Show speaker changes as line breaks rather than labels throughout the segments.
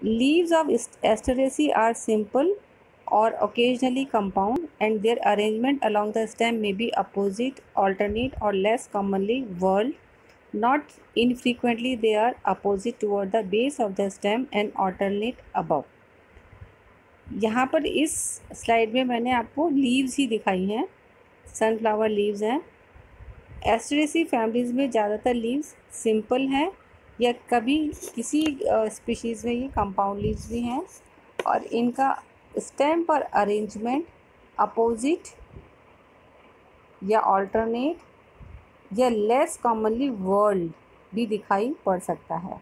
Leaves of Asteraceae are simple or occasionally compound, and their arrangement along the stem may be opposite, alternate, or less commonly whorled. Not infrequently, they are opposite toward the base of the stem and alternate above. यहाँ पर इस slide में मैंने आपको leaves ही दिखाई हैं, sunflower leaves हैं। Asteraceae families में ज़्यादातर लीव्स सिंपल हैं या कभी किसी स्पीशीज़ में ये कंपाउंड लीव्स भी हैं, और इनका स्टेम पर अरेंजमेंट अपोजिट या ऑल्टरनेट या लेस कॉमनली वर्ल्ड भी दिखाई पड़ सकता है।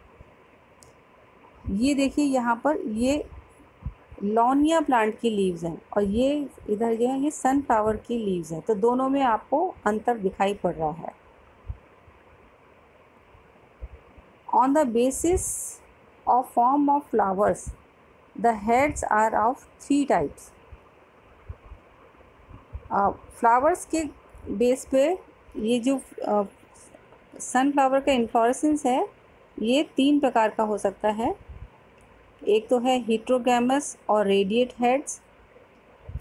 ये देखिए यहाँ पर ये लॉनिया प्लांट की लीव्स हैं और ये इधर जो है ये सनफ्लावर की लीव्स हैं, तो दोनों में आपको अंतर दिखाई पड़ रहा है। On the basis of form of flowers the heads are of 3 types. Flowers के बेस पे ये जो सनफ्लावर का इन्फ्लोरेसेंस है ये 3 प्रकार का हो सकता है। एक तो है हेटेरोगैमस और रेडिएट हेड्स,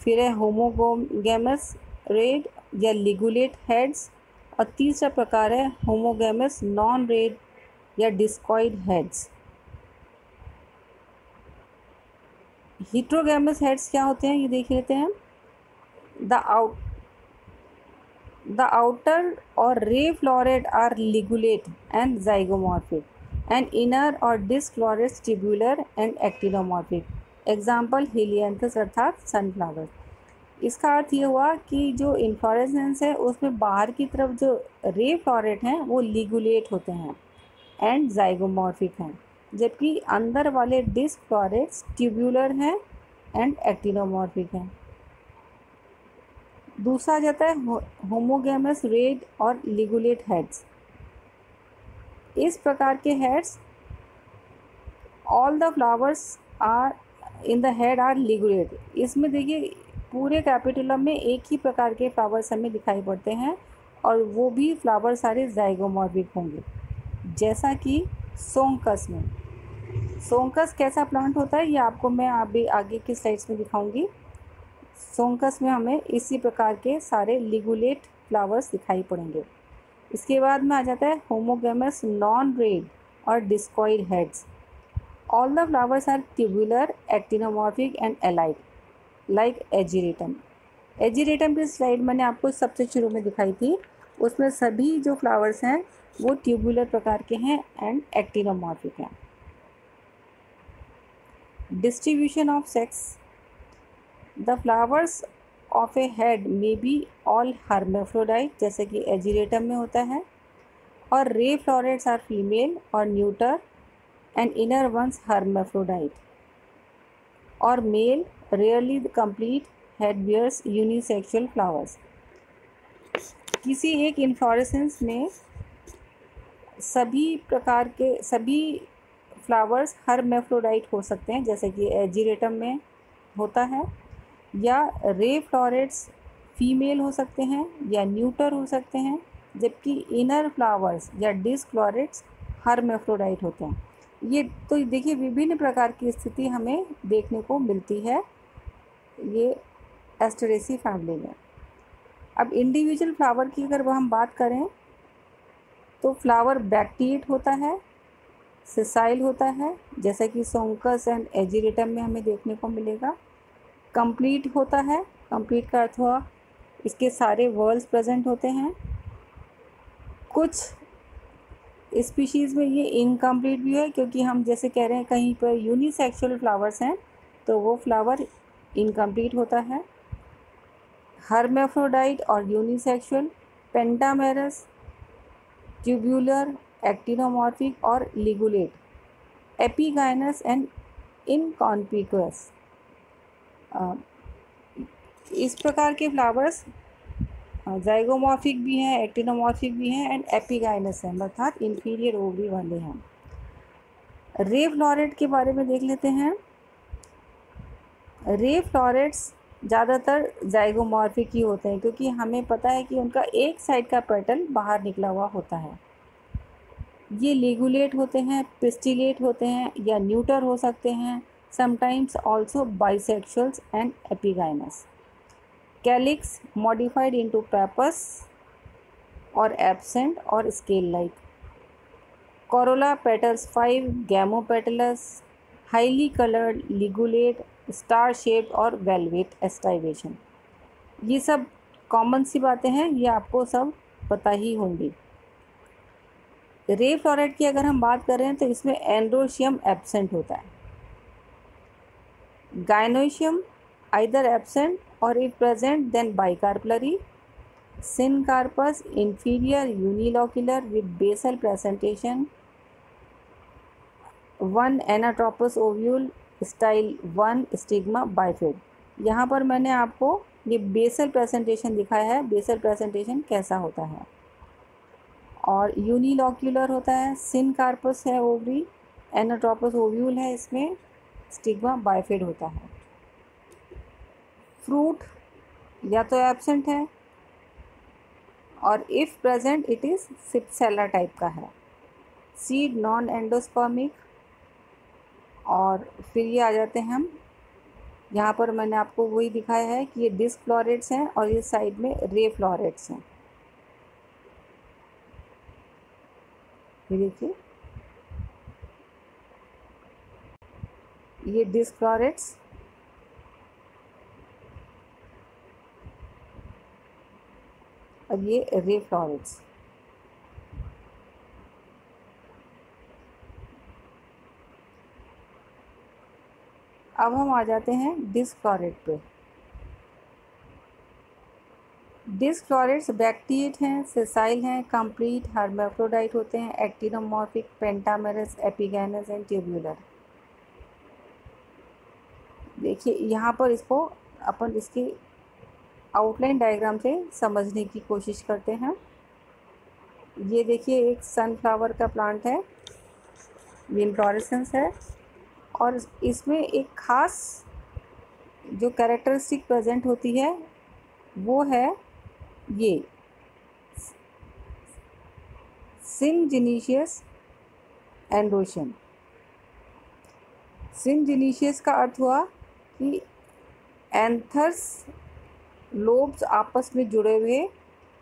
फिर है होमोगैमस रेड या लिगुलेट हेड्स, और तीसरा प्रकार है होमोगैमस नॉन रेड या डिस्कॉइड हेड्स। हेटेरोगैमस हेड्स क्या होते हैं ये देख लेते हैं। The outer or ray floret are ligulate and zygomorphic, and inner or disc florets tubular and actinomorphic। Example helianthus अर्थात सनफ्लावर। इसका अर्थ ये हुआ कि जो इन्फ्लोरेसेंस है उसमें बाहर की तरफ जो रे फ्लोरेट हैं वो लिगुलेट होते हैं एंड ज़ाइगोमॉर्फिक हैं, जबकि अंदर वाले डिस्क फ्लोरेट्स ट्यूबुलर हैं एंड एक्टिनोमॉर्फिक हैं। दूसरा जाता है होमोगैमस रेड और लिगुलेट हेड्स। इस प्रकार के heads all the flowers are in the head are ligulate. इसमें देखिए पूरे कैपिटुलम में एक ही प्रकार के फ्लावर्स हमें दिखाई पड़ते हैं और वो भी फ्लावर सारे ज़ाइगोमॉर्फिक होंगे, जैसा कि सोंकस में। सोंकस कैसा प्लांट होता है ये आपको मैं अभी आगे की स्लाइड्स में दिखाऊंगी। सोंकस में हमें इसी प्रकार के सारे लिगुलेट फ्लावर्स दिखाई पड़ेंगे। इसके बाद में आ जाता है होमोगैमस नॉन रेड और discoid heads. All the flowers are tubular, actinomorphic and allied like ageratum. Ageratum की स्लाइड मैंने आपको सबसे शुरू में दिखाई थी, उसमें सभी जो फ्लावर्स हैं वो ट्यूबुलर प्रकार के हैं एंड एक्टिनोमॉर्फिक हैं। Distribution of sex. The flowers of a head may be all hermaphrodite, जैसे कि एजिरेटम में होता है, or ray florets are female or neuter and inner ones hermaphrodite, or male rarely the complete head bears unisexual flowers. किसी एक inflorescence में सभी प्रकार के सभी फ्लावर्स हर्मेफ्रोडाइट हो सकते हैं, जैसे कि एजिरेटम में होता है, या रे फ्लोरेट्स फीमेल हो सकते हैं या न्यूटर हो सकते हैं, जबकि इनर फ्लावर्स या डिस्क फ्लोरेट्स हर्मेफ्रोडाइट होते हैं। ये तो देखिए विभिन्न प्रकार की स्थिति हमें देखने को मिलती है ये एस्टेरेसी फैमिली में। अब इंडिविजुअल फ्लावर की अगर हम बात करें तो फ्लावर ब्रैक्टिएट होता है, सिसाइल होता है, जैसा कि सोंकस एंड एजिरेटम में हमें देखने को मिलेगा। कंप्लीट होता है, कंप्लीट का अर्थ हुआ इसके सारे वर्ल्स प्रेजेंट होते हैं। कुछ स्पीशीज़ में ये इनकम्प्लीट भी है, क्योंकि हम जैसे कह रहे हैं कहीं पर यूनिसेक्सुअल फ्लावर्स हैं तो वो फ्लावर इनकम्प्लीट होता है। हर्मेफ्रोडाइट और यूनिसेक्सुअल, पेंटामेरस, ट्यूबुलर, एक्टिनोमॉर्फिक और लिगुलेट, एपिगाइनस एंड इनकॉन्पिक्वस। इस प्रकार के फ्लावर्स ज़ाइगोमॉर्फिक भी हैं, एक्टिनोमॉर्फिक भी हैं एंड एपिगाइनस हैं, अर्थात इंफीरियर ओवरी वाले हैं। रे फ्लोरेट के बारे में देख लेते हैं। रे फ्लोरेट्स ज़्यादातर ज़ाइगोमॉर्फिक ही होते हैं, क्योंकि हमें पता है कि उनका एक साइड का पेटल बाहर निकला हुआ होता है। ये लिगुलेट होते हैं, पिस्टिलेट होते हैं या न्यूटर हो सकते हैं, sometimes also bisexuals and epigynous. Calyx modified into pappus और एब्सेंट और scale like. Corolla petals 5 gamopetalous, highly colored, ligulate, star shaped और velvet estivation। ये सब कॉमन सी बातें हैं, ये आपको सब पता ही होंगी। रे फ्लोरेट की अगर हम बात करें तो इसमें एंड्रोशियम एब्सेंट होता है, गाइनोशियम आइदर एब्सेंट और if present then bicarpellary, syncarpous inferior unilocular with basal presentation, 1 anatropous ovule style 1 stigma bifid. यहाँ पर मैंने आपको ये बेसल प्रेजेंटेशन दिखाया है, बेसल प्रेजेंटेशन कैसा होता है। और यूनिलॉक्यूलर होता है, सिनकार्पस है ओवरी, एनाट्रोपस ओव्यूल है, इसमें स्टिग्मा बाइफिड होता है। फ्रूट या तो एब्सेंट है और if present it is cypsela type का है। Seed non endospermic. और फिर ये आ जाते हैं हम, यहाँ पर मैंने आपको वही दिखाया है कि ये डिस्क फ्लोरेट्स हैं और ये साइड में रे फ्लोरेट्स हैं। ये देखिए, ये डिस्क फ्लोरेट्स और ये रे फ्लोरेट्स। अब हम आ जाते हैं डिस्क फ्लोरेट पे। डिस्क फ्लोरेट्स बैक्टीएट हैं, सेसाइल हैं, कंप्लीट हर्माफ्रोडाइट होते हैं, actinomorphic, pentamerous, epigynous and tubular. देखिए यहाँ पर इसको अपन इसकी आउटलाइन डायग्राम से समझने की कोशिश करते हैं। ये देखिए एक सनफ्लावर का प्लांट है, ये इन्फ्लोरेसेंस है और इसमें एक ख़ास जो कैरेक्टरिस्टिक प्रेजेंट होती है वो है ये सिनजिनीशियस एंड्रोशियम। सिनजिनीशियस का अर्थ हुआ कि एंथर्स लोब्स आपस में जुड़े हुए,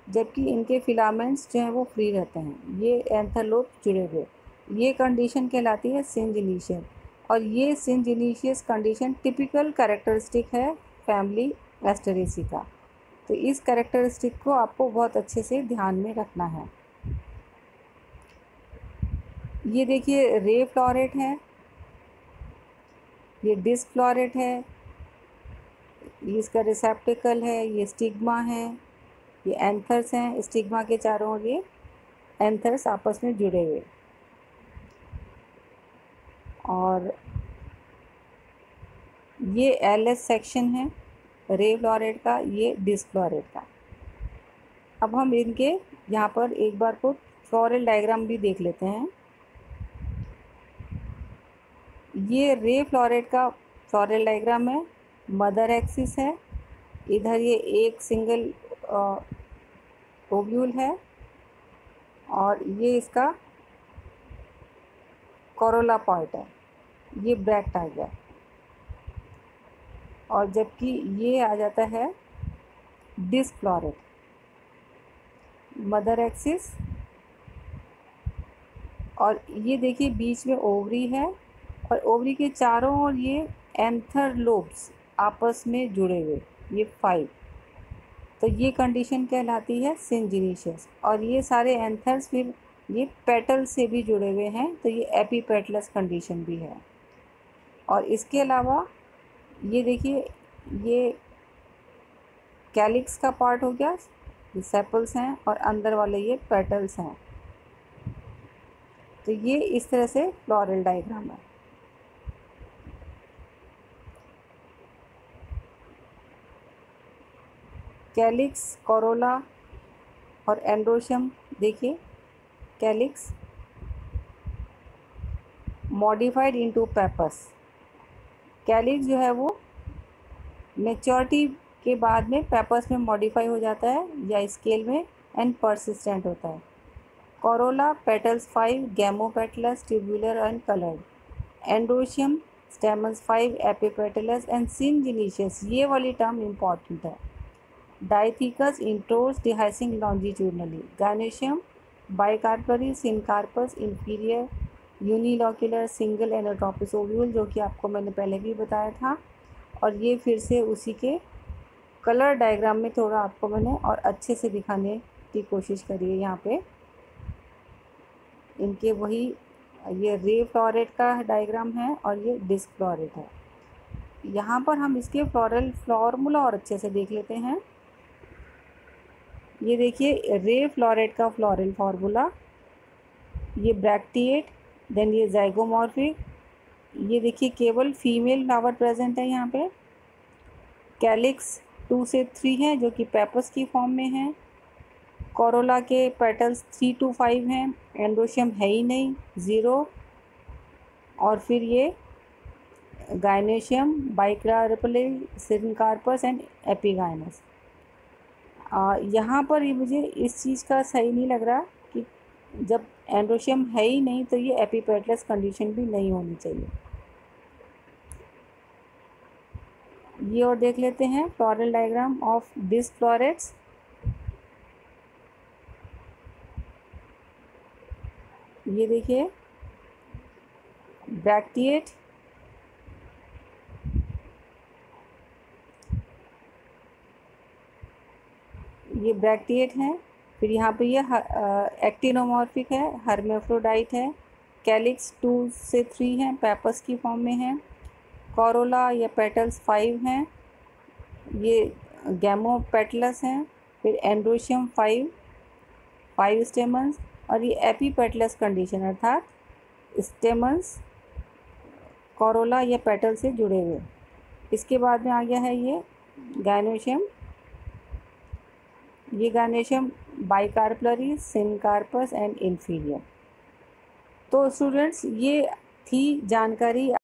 जबकि इनके फिलामेंट्स जो हैं वो फ्री रहते हैं। ये एंथर लोब्स जुड़े हुए, ये कंडीशन कहलाती है सिनजिनीशियस। और ये सिनजिनीशियस कंडीशन टिपिकल कैरेक्टरिस्टिक है फैमिली एस्टेरेसी का। तो इस कैरेक्टरिस्टिक को आपको बहुत अच्छे से ध्यान में रखना है। ये देखिए रे फ्लोरेट है, ये डिस्क फ्लोरेट है, ये इसका रिसेप्टिकल है, ये स्टिग्मा है, ये एंथर्स हैं, स्टिग्मा के चारों ओर ये एंथर्स आपस में जुड़े हुए। और ये एलएस सेक्शन है रे फ्लोरेट का, ये डिस्क फ्लोरेट का। अब हम इनके यहाँ पर एक बार को फ्लोरल डायग्राम भी देख लेते हैं। ये रे फ्लोरेट का फ्लोरल डायग्राम है, मदर एक्सिस है, इधर ये एक सिंगल ओव्यूल है और ये इसका कोरोला पार्ट है, ये ब्रैक टाइगर। और जबकि ये आ जाता है डिस्क फ्लोरेट, मदर एक्सिस, और ये देखिए बीच में ओवरी है और ओवरी के चारों ओर ये एंथर लोब्स आपस में जुड़े हुए, ये 5। तो ये कंडीशन कहलाती है सिनजिनीशियस। और ये सारे एंथर्स फिर ये पेटल से भी जुड़े हुए हैं, तो ये एपीपेटलस कंडीशन भी है। और इसके अलावा ये देखिए, ये कैलिक्स का पार्ट हो गया, ये सेपल्स हैं और अंदर वाले ये पेटल्स हैं। तो ये इस तरह से फ्लोरल डायग्राम है। कैलिक्स, कोरोला और एंड्रोशियम। देखिए calyx modified into pappus. Calyx जो है वो मैच्योरिटी के बाद में पेपस में मॉडिफाई हो जाता है या स्केल में एंड परसिस्टेंट होता है। Corolla petals 5, gamopetalous, tubular and colored. Androecium stamens 5, epipetalous and syngenesious. ये वाली टर्म इम्पॉर्टेंट है. Dithecus intrors dehiscing longitudinally. Gynoecium bicarpary, syncarpus, inferior, unilocular, single anatropous ovule, जो कि आपको मैंने पहले भी बताया था. और ये फिर से उसी के कलर डायग्राम में थोड़ा आपको मैंने और अच्छे से दिखाने की कोशिश करी है. यहाँ पे इनके वही ये रे फ्लोरेट का डायग्राम है और ये डिस्क फ्लोरेट है. यहाँ पर हम इसके फ्लोरल फॉर्मूला और अच्छे से देख लेते हैं. ये देखिए रे फ्लोरेट का फ्लोरल फार्मूला, ये ब्रैक्टिएट, देन ये जाइगोमॉर्फिक. ये देखिए केवल फीमेल फ्लावर प्रेजेंट है यहाँ पे. कैलिक्स 2 से 3 है जो कि पेपस की फॉर्म में है. कोरोला के पेटल्स 3 to 5 हैं. एंड्रोशियम है ही नहीं, 0. और फिर ये गाइनेशियम, बाइकार्पले, सिनकार्पस एंड एपिगाइनस. यहाँ पर ये मुझे इस चीज़ का सही नहीं लग रहा कि जब एंड्रोशियम है ही नहीं तो ये एपिपेटलस कंडीशन भी नहीं होनी चाहिए. ये और देख लेते हैं floral diagram of disc florets. ये देखिए ब्रैक्टिएट, ये ब्रैक्टिएट है. फिर यहाँ पे ये एक्टिनोमॉर्फिक है, हर्मेफ्रोडाइट है. कैलिक्स 2 से 3 हैं, पेपस की फॉर्म में है. कोरोला या पेटल्स 5 हैं, ये गैमोपेटलस हैं. फिर एंड्रोशियम 5 स्टेमन्स और ये एपीपेटलस कंडीशन अर्थात स्टेमन्स कोरोला या पेटल से जुड़े हुए. इसके बाद में आ गया है ये गाइनोशियम. ये gynoecium bicarpellary, syncarpous and inferior. तो स्टूडेंट्स ये थी जानकारी